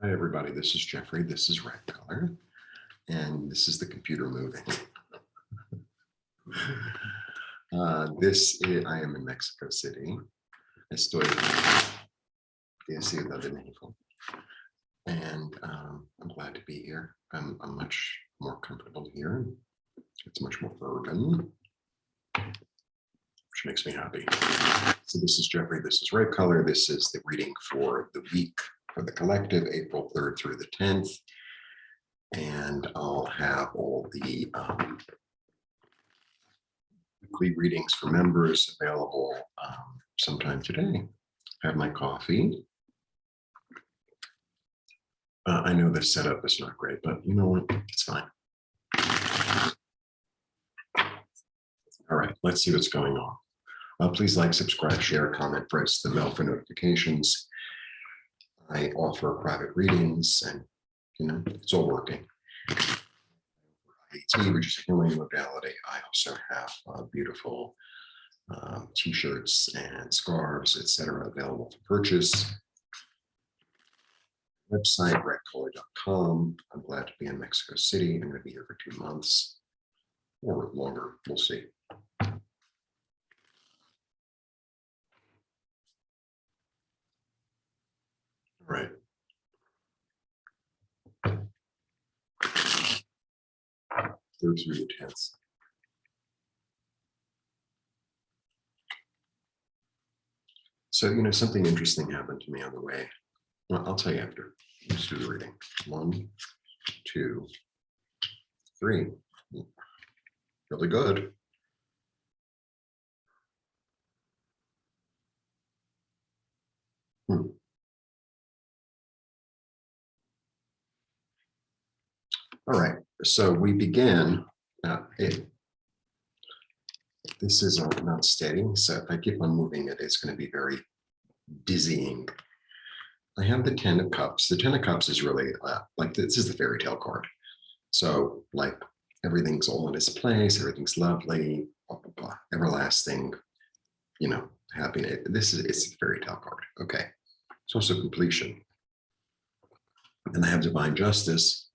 Hi, everybody. This is Jeffrey. This is Red Color, and this is the computer moving. I am in Mexico City. Estoy en Ciudad de México, and I'm glad to be here. I'm much more comfortable here. It's much more urban, which makes me happy. So this is Jeffrey. This is Red Color. This is the reading for the week for the collective, April 3rd through the 10th. And I'll have all the weekly readings for members available sometime today. Have my coffee. I know the setup is not great, but you know what? It's fine. All right, let's see what's going on. Please like, subscribe, share, comment, press the bell for notifications. I offer private readings, and it's all working. AT, which is a healing modality. I also have beautiful t-shirts and scarves, etc., available for purchase. Website redcolor.com. I'm glad to be in Mexico City. I'm going to be here for 2 months or longer. We'll see. All right. Third through the 10th. So, something interesting happened to me on the way. Well, I'll tell you after. Let's do the reading. 1, 2, 3. Really good. All right, so we begin. This is not steady, so if I keep on moving it, it's going to be very dizzying. I have the 10 of Cups. The 10 of Cups is really like this is the fairy tale card. So like everything's all in its place, everything's lovely, blah, blah, blah, everlasting, happiness. It's a fairy tale card. Okay, it's also completion. And I have divine justice.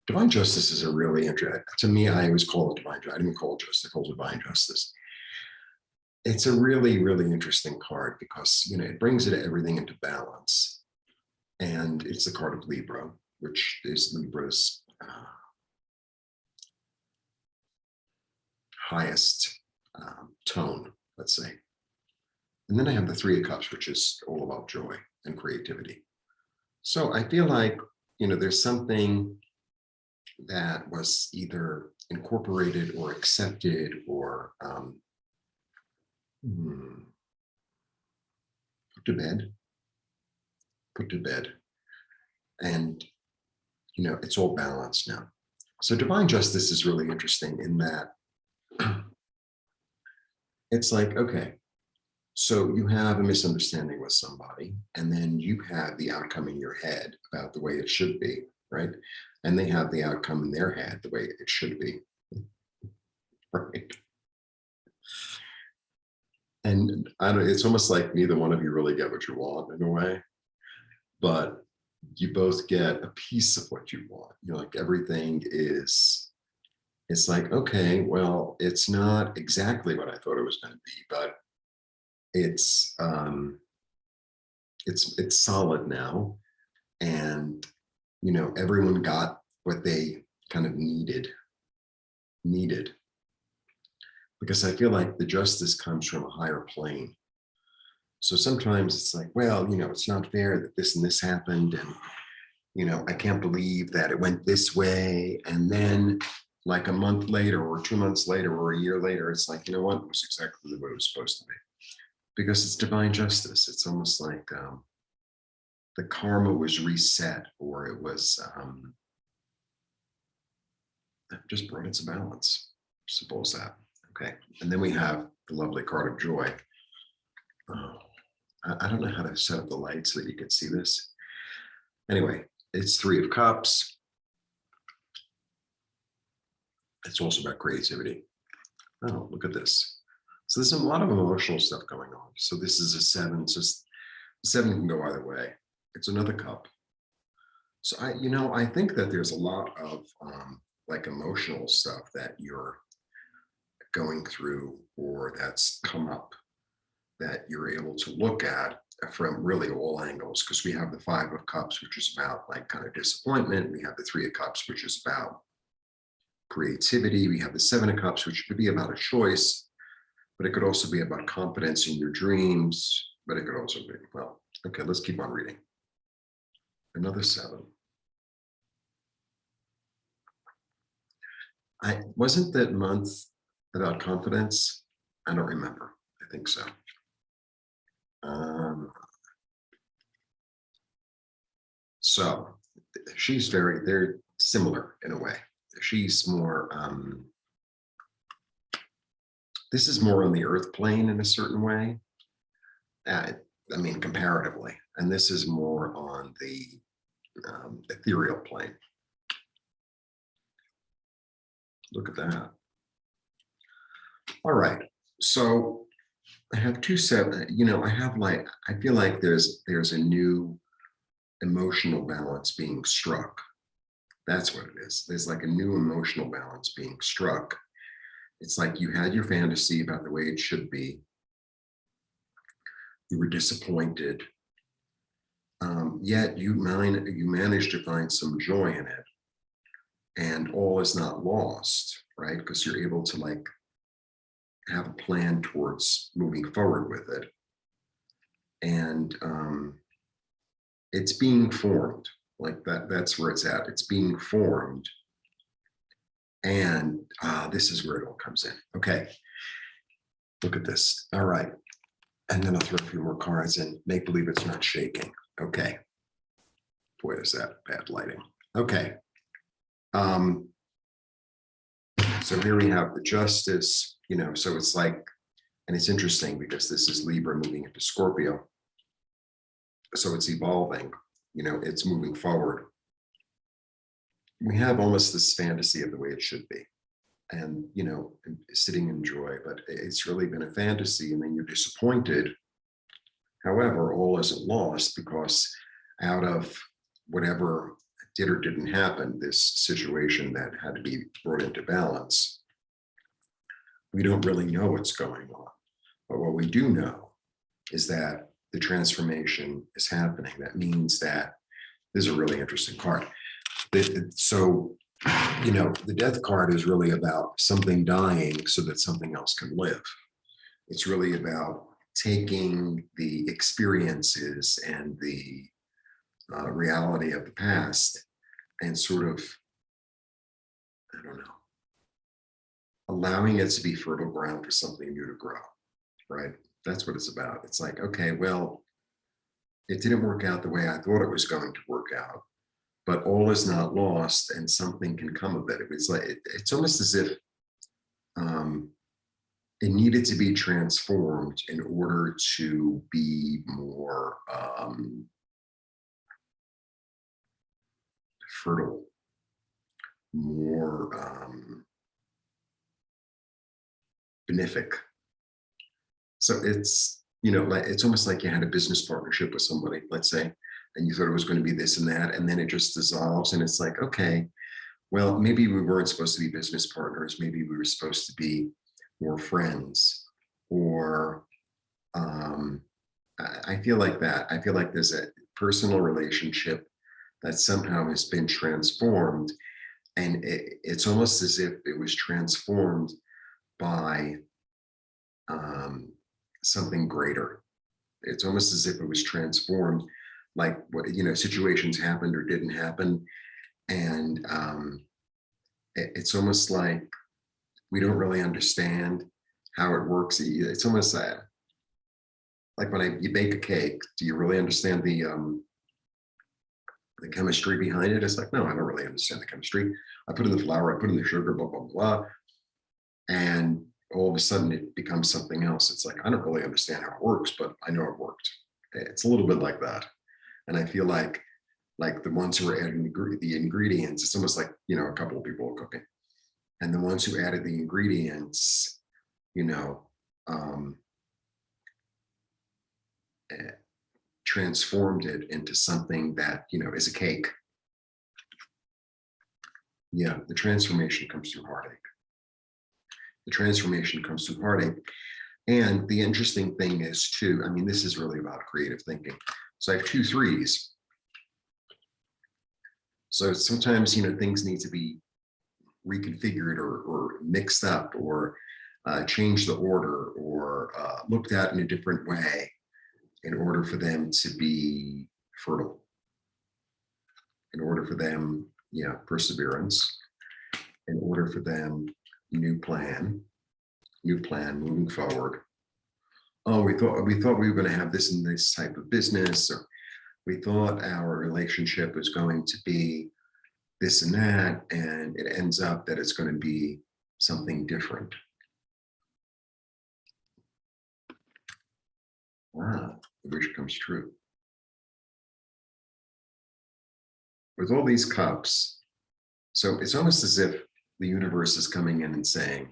Divine justice is a really interesting, to me, I always call it divine justice. I didn't call it justice, I call it divine justice. It's a really, really interesting card because, it brings everything into balance. And it's the card of Libra, which is Libra's highest tone, let's say. And then I have the 3 of Cups, which is all about joy and creativity. So I feel like, there's something that was either incorporated or accepted or put to bed. And, it's all balanced now. So divine justice is really interesting in that it's like, okay, so you have a misunderstanding with somebody, and then you have the outcome in your head about the way it should be, right? And they have the outcome in their head the way it should be, right? And it's almost like neither one of you really get what you want in a way, but you both get a piece of what you want. Like everything is, it's like, okay, well, it's not exactly what I thought it was going to be, but it's solid now. And, everyone got what they kind of needed. Because I feel like the justice comes from a higher plane. So sometimes it's like, well, it's not fair that this and this happened. And, I can't believe that it went this way. And then like a month later or 2 months later or a year later, it's like, you know what, it was exactly what it was supposed to be. Because it's divine justice. It's almost like the karma was reset, or it was just brought into balance. Suppose that. Okay. And then we have the lovely card of joy. I don't know how to set up the light so that you can see this. Anyway, it's 3 of Cups. It's also about creativity. Oh, look at this. So there's a lot of emotional stuff going on. So this is a 7. So 7 can go either way. It's another cup. So I think that there's a lot of like emotional stuff that you're going through or that's come up that you're able to look at from really all angles, because we have the Five of Cups, which is about like kind of disappointment. We have the Three of Cups, which is about creativity. We have the Seven of Cups, which could be about a choice, but it could also be about confidence in your dreams. But it could also be, well, okay, let's keep on reading. Another seven. I wasn't that month about confidence. I don't remember. I think so. Um, so they're similar in a way. She's more, this is more on the earth plane in a certain way. I mean, comparatively. And this is more on the ethereal plane. Look at that. All right. So I have two seven, I have like, I feel like there's a new emotional balance being struck. That's what it is. There's like a new emotional balance being struck. It's like you had your fantasy about the way it should be. You were disappointed. Yet you managed to find some joy in it. And all is not lost, right? Because you're able to like have a plan towards moving forward with it. And it's being formed like that's where it's at. It's being formed. And this is where it all comes in. Okay. Look at this. All right. And then I'll throw a few more cards in. Make believe it's not shaking. Okay. Boy, is that bad lighting. Okay. So here we have the Justice, so it's like, and it's interesting because this is Libra moving into Scorpio. So it's evolving, it's moving forward. We have almost this fantasy of the way it should be. And, sitting in joy, but it's really been a fantasy. And then you're disappointed. However, all isn't lost, because out of whatever did or didn't happen, this situation that had to be brought into balance, we don't really know what's going on. But what we do know is that the transformation is happening. That means that this is a really interesting card. So, the death card is really about something dying so that something else can live. It's really about taking the experiences and the reality of the past and sort of, I don't know, allowing it to be fertile ground for something new to grow, right? That's what it's about. It's like, okay, well, it didn't work out the way I thought it was going to work out, but all is not lost and something can come of it. It's like, it's almost as if it needed to be transformed in order to be more fertile, more benefic. So it's, like it's almost like you had a business partnership with somebody, let's say, and you thought it was going to be this and that, and then it just dissolves. And it's like, okay, well, maybe we weren't supposed to be business partners. Maybe we were supposed to be more friends, or I feel like that. I feel like there's a personal relationship that somehow has been transformed. And it's almost as if it was transformed by something greater. It's almost as if it was transformed, like what, situations happened or didn't happen. And it's almost like we don't really understand how it works. It's almost like when you bake a cake, do you really understand the chemistry behind it? It's like, no, I don't really understand the chemistry. I put in the flour, I put in the sugar, blah, blah, blah. And all of a sudden it becomes something else. It's like, I don't really understand how it works, but I know it worked. It's a little bit like that. And I feel like the ones who are adding the ingredients, it's almost like, a couple of people are cooking. And the ones who added the ingredients, transformed it into something that, is a cake. Yeah, the transformation comes through heartache. The transformation comes through heartache. And the interesting thing is too, I mean, this is really about creative thinking. So I have 2 3s. So sometimes, things need to be reconfigured or mixed up or change the order or looked at in a different way in order for them to be fertile, in order for them, perseverance, in order for them, new plan moving forward. Oh, we thought we were going to have this and this type of business, or we thought our relationship was going to be this and that, and it ends up that it's going to be something different. Wow, the wish comes true. With all these cups, so it's almost as if the universe is coming in and saying,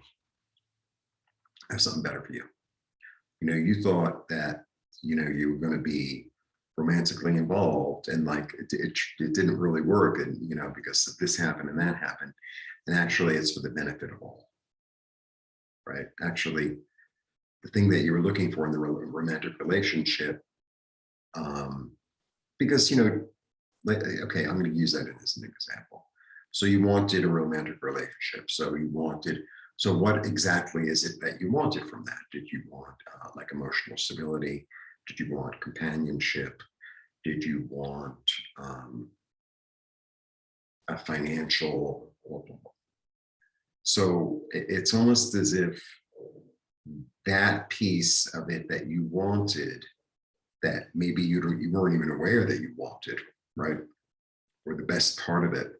I have something better for you. You thought that, you were going to be romantically involved, and like it didn't really work, and because this happened and that happened, and actually it's for the benefit of all, right? Actually, the thing that you were looking for in the romantic relationship, because like, okay, I'm going to use that as an example. So you wanted a romantic relationship, so what exactly is it that you wanted from that? Did you want like emotional stability? Did you want companionship? Did you want a financial? So it's almost as if that piece of it that you wanted, that maybe you weren't even aware that you wanted, right? Or the best part of it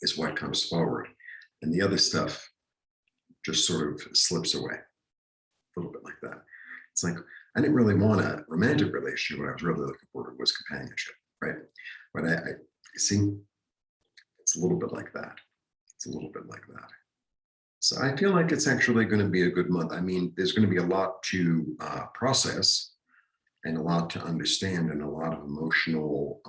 is what comes forward. And the other stuff just sort of slips away a little bit like that. It's like, I didn't really want a romantic relationship. What I was really looking for was companionship, right? But I see, it's a little bit like that. It's a little bit like that. So I feel like it's actually going to be a good month. I mean, there's going to be a lot to process and a lot to understand and a lot of emotional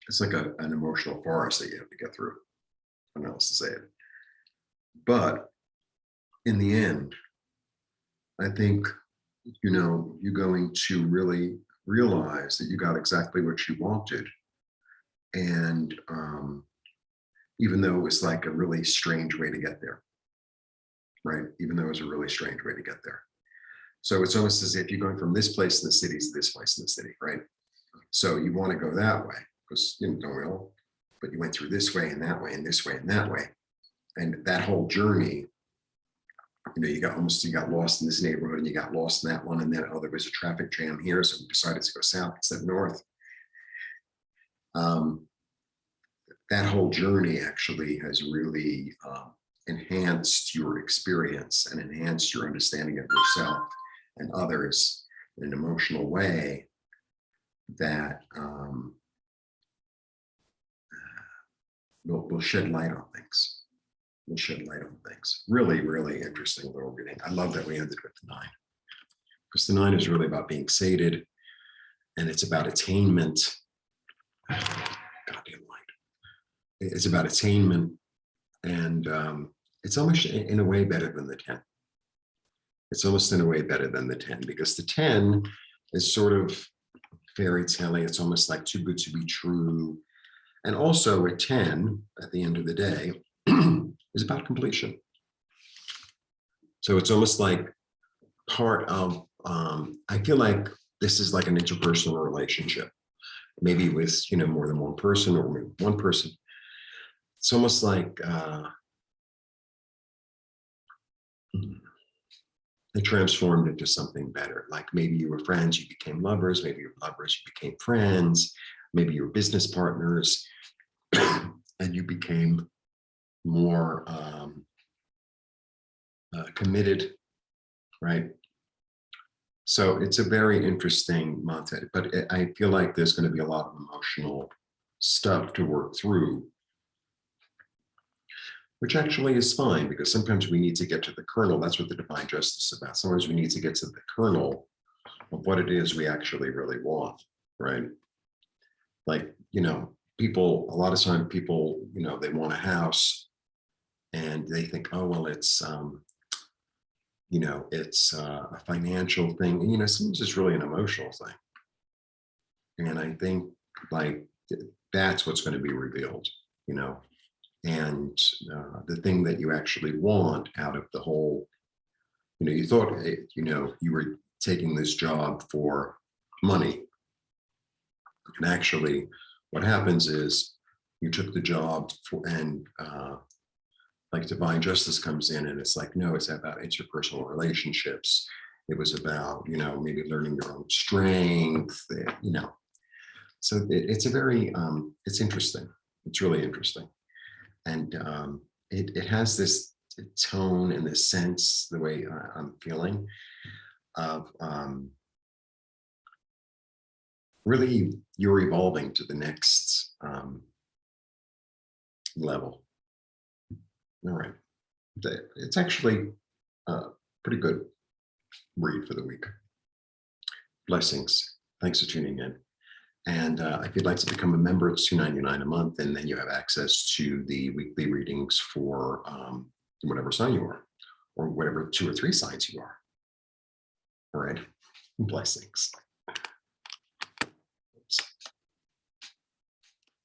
it's like an emotional forest that you have to get through. I don't know how else to say it. But in the end, I think, you're going to really realize that you got exactly what you wanted. And even though it was like a really strange way to get there, right? Even though it was a really strange way to get there. So it's almost as if you're going from this place in the city to this place in the city, right? So you want to go that way because, don't we all? But you went through this way and that way and this way and that way. And that whole journey, you got lost in this neighborhood and you got lost in that one. And then, there was a traffic jam here. So we decided to go south instead of north. That whole journey actually has really enhanced your experience and enhanced your understanding of yourself and others in an emotional way that will shed light on things. Will shed light on things. Really, really interesting little reading. I love that we ended with the 9, because the 9 is really about being sated, and it's about attainment. Goddamn light. It's about attainment, and it's almost in a way better than the 10. It's almost in a way better than the 10, because the 10 is sort of fairy tale. It's almost like too good to be true. And also a 10 at the end of the day is about completion. So it's almost like part of, I feel like this is like an interpersonal relationship, maybe with, more than one person or maybe one person. It's almost like it transformed into something better. Like maybe you were friends, you became lovers, maybe you were lovers, you became friends, maybe you were business partners, and you became more committed, right? So it's a very interesting month, but I feel like there's going to be a lot of emotional stuff to work through, which actually is fine, because sometimes we need to get to the kernel. That's what the divine justice is about. Sometimes we need to get to the kernel of what it is we actually really want, right? Like, people, a lot of time people, they want a house and they think, oh, well, it's a financial thing. And, sometimes it's really an emotional thing. And I think like that's what's going to be revealed, you know, and the thing that you actually want out of the whole, you thought, you were taking this job for money. And actually, what happens is you took the job for, and like divine justice comes in, and it's like, no, it's about interpersonal relationships. It was about, maybe learning your own strength, So it's a very, it's interesting. It's really interesting. And it has this tone and this sense, the way I'm feeling of really you're evolving to the next level. All right. It's actually a pretty good read for the week. Blessings. Thanks for tuning in. And if you'd like to become a member, it's $2.99 a month, and then you have access to the weekly readings for whatever sign you are, or whatever 2 or 3 signs you are. All right. Blessings.